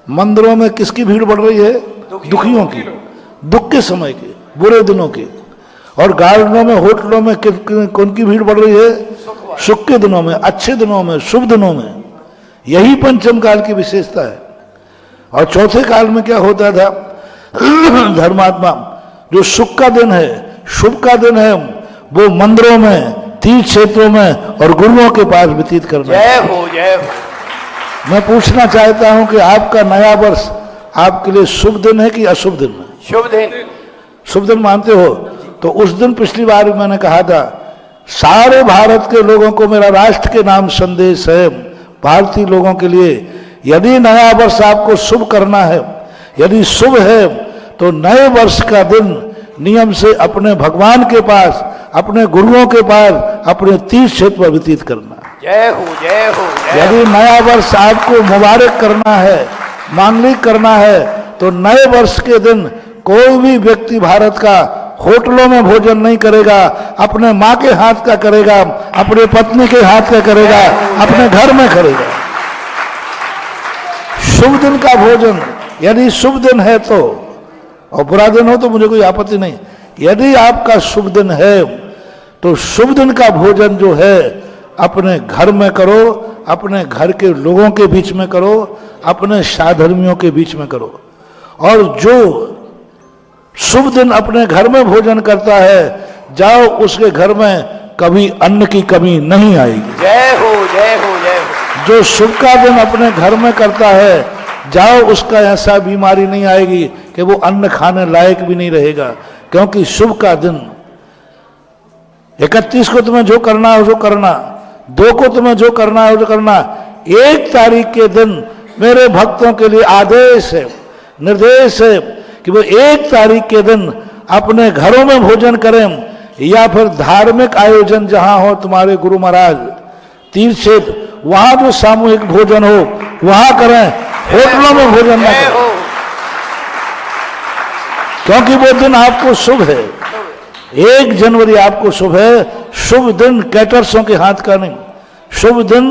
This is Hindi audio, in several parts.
मंदिरों में किसकी भीड़ बढ़ रही है? दुखियों की, दुख के समय की, बुरे दिनों की। और गार्डनों में, होटलों में कौन की भीड़ बढ़ रही है? सुख के दिनों में, अच्छे दिनों में, शुभ दिनों में। यही पंचम काल की विशेषता है। और चौथे काल में क्या होता था? धर्मात्मा जो सुख का दिन है, शुभ का दिन है, वो मंदिरों में, तीर्थ क्षेत्रों में और गुरुओं के पास व्यतीत करना। जय हो, जय हो। मैं पूछना चाहता हूं कि आपका नया वर्ष आपके लिए शुभ दिन है कि अशुभ दिन है? शुभ दिन। शुभ दिन मानते हो? तो उस दिन पिछली बार मैंने कहा था, सारे भारत के लोगों को मेरा राष्ट्र के नाम संदेश है, भारतीय लोगों के लिए, यदि नया वर्ष आपको शुभ करना है, यदि शुभ है, तो नए वर्ष का दिन नियम से अपने भगवान के पास, अपने गुरुओं के पास, अपने तीर्थ क्षेत्र पर व्यतीत करना। जय हो, जय हो, जय। यदि नया वर्ष आपको मुबारक करना है, मांगलिक करना है, तो नए वर्ष के दिन कोई भी व्यक्ति भारत का होटलों में भोजन नहीं करेगा, अपने माँ के हाथ का करेगा, अपने पत्नी के हाथ का करेगा, अपने घर में करेगा। शुभ दिन का भोजन, यदि शुभ दिन है तो, और बुरा दिन हो तो मुझे कोई आपत्ति नहीं, यदि आपका शुभ दिन है तो शुभ दिन का भोजन जो है अपने घर में करो, अपने घर के लोगों के बीच में करो, अपने साधर्मियों के बीच में करो। और जो शुभ दिन अपने घर में भोजन करता है, जाओ उसके घर में कभी अन्न की कमी नहीं आएगी। जय हो, जय हो, जय हो। जो शुभ का दिन अपने घर में करता है, जाओ उसका ऐसा बीमारी नहीं आएगी कि वो अन्न खाने लायक भी नहीं रहेगा। क्योंकि शुभ का दिन 31 को तुम्हें जो करना है वो करना, 2 को तुम्हें जो करना है वो करना, 1 तारीख के दिन मेरे भक्तों के लिए आदेश है, निर्देश है कि वो 1 तारीख के दिन अपने घरों में भोजन करें, या फिर धार्मिक आयोजन जहां हो तुम्हारे गुरु महाराज, तीर्थ क्षेत्र, वहां जो सामूहिक भोजन हो वहां करें, होटलों में भोजन न करें। क्योंकि वो दिन आपको शुभ है। 1 जनवरी आपको शुभ है। शुभ दिन कैटर्सों के हाथ का नहीं, शुभ दिन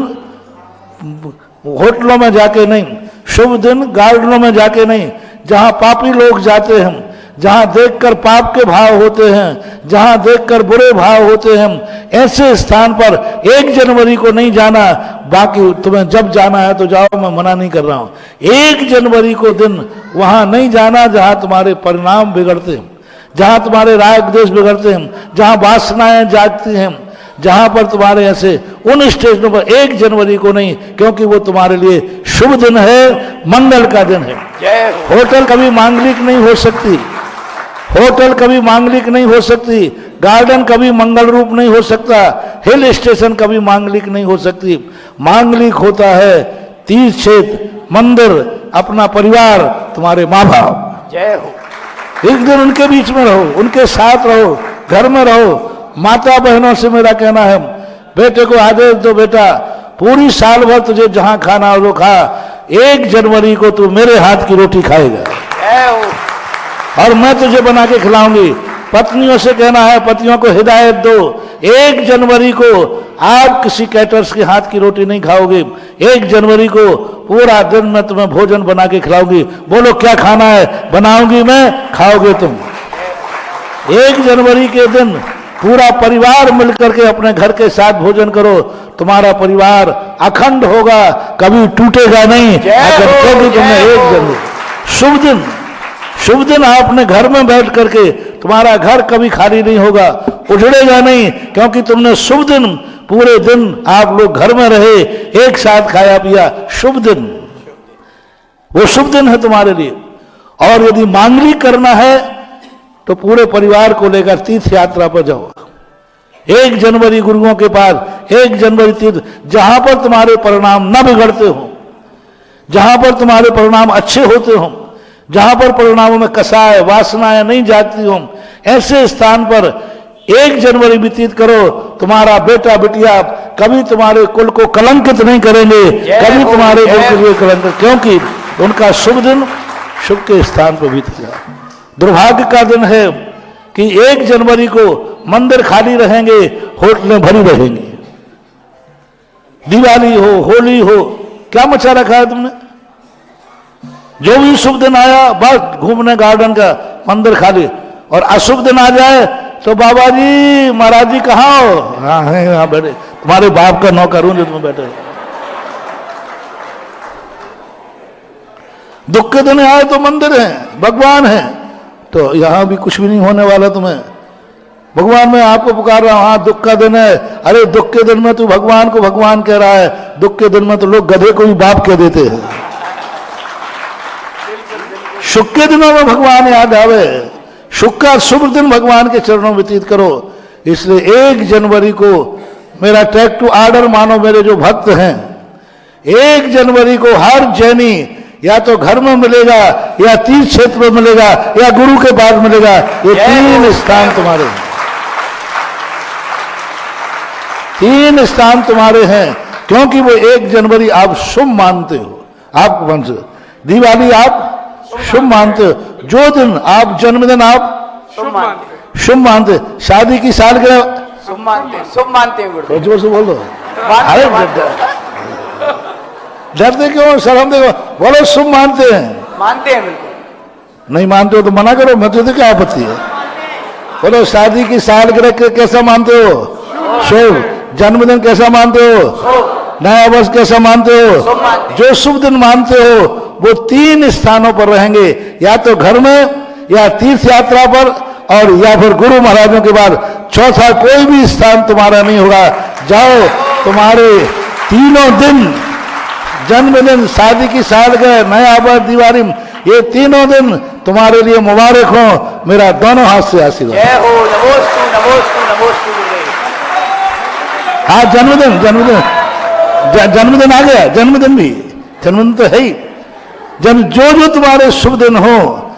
होटलों में जाके नहीं, शुभ दिन गार्डनों में जाके नहीं, जहां पापी लोग जाते हैं, जहां देखकर पाप के भाव होते हैं, जहां देखकर बुरे भाव होते हैं, ऐसे स्थान पर 1 जनवरी को नहीं जाना। बाकी तुम्हें जब जाना है तो जाओ, मैं मना नहीं कर रहा हूं। 1 जनवरी को दिन वहां नहीं जाना जहां तुम्हारे परिणाम बिगड़ते हैं, जहां तुम्हारे राग द्वेष बिगड़ते हैं, जहां वासनाएं जागती हैं, जहां पर तुम्हारे ऐसे उन स्टेशनों पर 1 जनवरी को नहीं, क्योंकि वो तुम्हारे लिए शुभ दिन है, मंगल का दिन है। होटल कभी मांगलिक नहीं हो सकती, होटल कभी मांगलिक नहीं हो सकती, गार्डन कभी मंगल रूप नहीं हो सकता, हिल स्टेशन कभी मांगलिक नहीं हो सकती। मांगलिक होता है तीर्थ क्षेत्र, मंदिर, अपना परिवार, तुम्हारे माँ बाप। जय हो। एक दिन उनके बीच में रहो, उनके साथ रहो, घर में रहो। माता बहनों से मेरा कहना है, बेटे को आदेश दो, बेटा पूरी साल भर तुझे जहां खाना हो वो खा, 1 जनवरी को तू मेरे हाथ की रोटी खाएगा और मैं तुझे बना के खिलाऊंगी। पत्नियों से कहना है, पतियों को हिदायत दो, 1 जनवरी को आप किसी कैटर्स के हाथ की रोटी नहीं खाओगे। 1 जनवरी को पूरा दिन मैं तुम्हें भोजन बना के खिलाऊंगी। बोलो क्या खाना है? बनाऊंगी मैं, खाओगे तुम। 1 जनवरी के दिन पूरा परिवार मिलकर के अपने घर के साथ भोजन करो, तुम्हारा परिवार अखंड होगा, कभी टूटेगा नहीं। अगर कभी तुमने 1 जनवरी शुभ दिन आपने घर में बैठ करके, तुम्हारा घर कभी खाली नहीं होगा, उजड़ेगा नहीं, क्योंकि तुमने शुभ दिन, पूरे दिन आप लोग घर में रहे, एक साथ खाया पिया, शुभ दिन, वो शुभ दिन है तुम्हारे लिए। और यदि मांगलिक करना है तो पूरे परिवार को लेकर तीर्थ यात्रा पर जाओ। 1 जनवरी गुरुओं के पास, 1 जनवरी तीर्थ, जहां पर तुम्हारे परिणाम न बिगड़ते हो, जहां पर तुम्हारे परिणाम अच्छे होते हो, जहां पर परिणामों में कसाय वासनाएं नहीं जागती हो, ऐसे स्थान पर 1 जनवरी व्यतीत करो। तुम्हारा बेटा बिटिया कभी तुम्हारे कुल को कलंकित नहीं करेंगे, कभी तुम्हारे कुल के लिए कलंकित, क्योंकि उनका शुभ दिन शुभ के स्थान पर बीतेगा। दुर्भाग्य का दिन है कि 1 जनवरी को मंदिर खाली रहेंगे, होटलें भरी रहेंगी। दिवाली हो, होली हो, क्या मचा रखा है तुमने? जो भी शुभ दिन आया बस घूमने गार्डन का, मंदिर खाली। और अशुभ दिन आ जाए तो बाबा जी महाराज जी कहाँ हो? हाँ है यहाँ बैठे, तुम्हारे बाप का नौकर हूं जो तुम बैठे। दुख के दिन आए तो मंदिर है, भगवान है, तो यहां भी कुछ भी नहीं होने वाला तुम्हें। भगवान मैं आपको पुकार रहा हूं, हाँ दुख का दिन है। अरे दुख के दिन में तू भगवान को भगवान कह रहा है, दुख के दिन में तो लोग गधे को भी बाप कह देते हैं। सुख के दिनों में भगवान याद आवे, सुख का शुभ दिन भगवान के चरणों में व्यतीत करो। इसलिए 1 जनवरी को मेरा ट्रैक टू ऑर्डर मानो, मेरे जो भक्त हैं, 1 जनवरी को हर जैनी या तो घर में मिलेगा या तीर्थ क्षेत्र में मिलेगा या गुरु के पास मिलेगा। ये 3 स्थान तुम्हारे हैं, 3 स्थान तुम्हारे हैं, क्योंकि वो 1 जनवरी आप शुभ मानते हो। आप वंश दिवाली आप शुभ मानते हो, जो दिन आप जन्मदिन आप शुभ मानते, शादी की सालगिरह शुभ मानते हैं गुरुदेव। जोर से बोल दो। अरे डरते क्यों, शर्म देखो, बोलो शुभ मानते हैं। मानते हैं बिल्कुल। नहीं मानते हो तो मना करो, मैं तो क्या आपत्ति है। बोलो शादी की सालगिरह कैसा मानते हो? शुभ। जन्मदिन कैसा मानते हो? नया वर्ष कैसा मानते हो? जो शुभ दिन मानते हो वो 3 स्थानों पर रहेंगे, या तो घर में या तीर्थ यात्रा पर और या फिर गुरु महाराजों के बाद। चौथा कोई भी स्थान तुम्हारा नहीं होगा। जाओ, तुम्हारे तीनों दिन, जन्मदिन, शादी की सालगिरह, नया वर्ष, दिवाली, ये तीनों दिन तुम्हारे लिए मुबारक हो। मेरा दोनों हाथ से आशीर्वाद। जय हो, नमोस्तु नमोस्तु नमोस्तु गुरुदेव। हाँ जन्मदिन आ गया, जन्मदिन तो है ही। जो तुम्हारे शुभ दिन हो,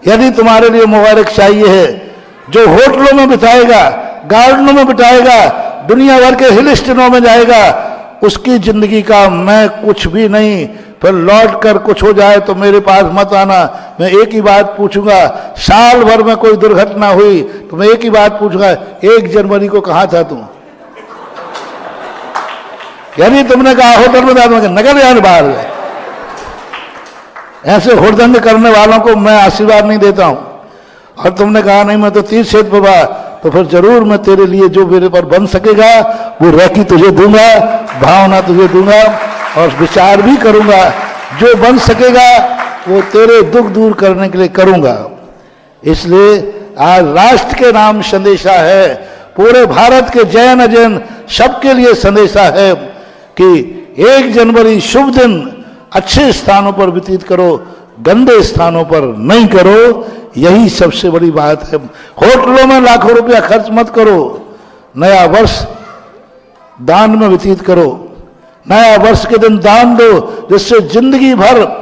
यदि तुम्हारे लिए मुबारक चाहिए है, जो होटलों में बिताएगा, गार्डनों में बिताएगा, दुनिया भर के हिल स्टेशनों में जाएगा, उसकी जिंदगी का मैं कुछ भी नहीं। फिर लौट कर कुछ हो जाए तो मेरे पास मत आना। मैं एक ही बात पूछूंगा, साल भर में कोई दुर्घटना हुई तो मैं एक ही बात पूछूंगा, 1 जनवरी को कहां था तू? यदि तुमने कहा होटल में था, नगर यार बाहर गए। ऐसे हुड़दंग करने वालों को मैं आशीर्वाद नहीं देता हूं। और तुमने कहा नहीं मैं तो तीर्थ क्षेत्र पर बा, तो फिर जरूर मैं तेरे लिए जो मेरे पर बन सकेगा वो रेकी तुझे दूंगा, भावना तुझे दूंगा और विचार भी करूंगा। जो बन सकेगा वो तेरे दुख दूर करने के लिए करूंगा। इसलिए आज राष्ट्र के नाम संदेशा है, पूरे भारत के जैन अजैन सबके लिए संदेशा है कि 1 जनवरी शुभ दिन अच्छे स्थानों पर व्यतीत करो, गंदे स्थानों पर नहीं करो। यही सबसे बड़ी बात है। होटलों में लाखों रुपया खर्च मत करो, नया वर्ष दान में व्यतीत करो। नया वर्ष के दिन दान दो, जिससे जिंदगी भर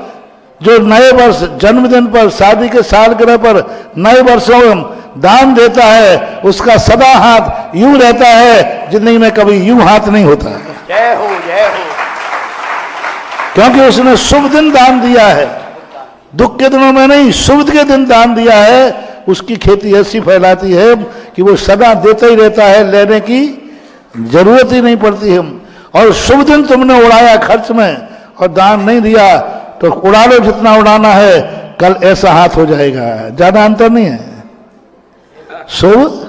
जो नए वर्ष, जन्मदिन पर, शादी के सालगिरह पर, नए वर्षों में दान देता है, उसका सदा हाथ यूं रहता है, जिंदगी में कभी यूं हाथ नहीं होता है। जय हो, जय हो। क्योंकि उसने शुभ दिन दान दिया है, दुख के दिनों में नहीं, शुभ के दिन दान दिया है। उसकी खेती ऐसी फैलाती है कि वो सदा देता ही रहता है, लेने की जरूरत ही नहीं पड़ती है। और शुभ दिन तुमने उड़ाया खर्च में और दान नहीं दिया, तो उड़ा लो जितना उड़ाना है, कल ऐसा हाथ हो जाएगा। ज्यादा अंतर नहीं है। शुभ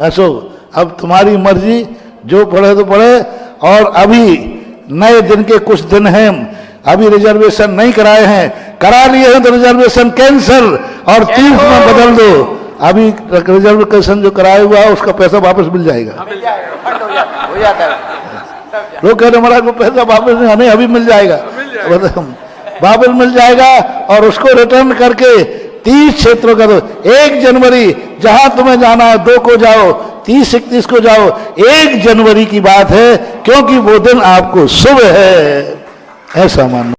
अशुभ, अब तुम्हारी मर्जी, जो पढ़े तो पढ़े। और अभी नए दिन के कुछ दिन हैं, अभी रिजर्वेशन नहीं कराए हैं, करा लिए हैं तो रिजर्वेशन कैंसिल और तीर्थ में बदल दो। अभी रिजर्वेशन जो कराया हुआ है उसका पैसा वापस मिल जाएगा। हो जाता है। लोग कह रहे महाराज वो पैसा वापस नहीं, अभी मिल जाएगा, वापस मिल जाएगा। और उसको रिटर्न करके 30 क्षेत्रों का दो। 1 जनवरी जहां तुम्हें जाना है 2 को जाओ, 30-31 को जाओ। 1 जनवरी की बात है, क्योंकि वो दिन आपको शुभ है, ऐसा मानना।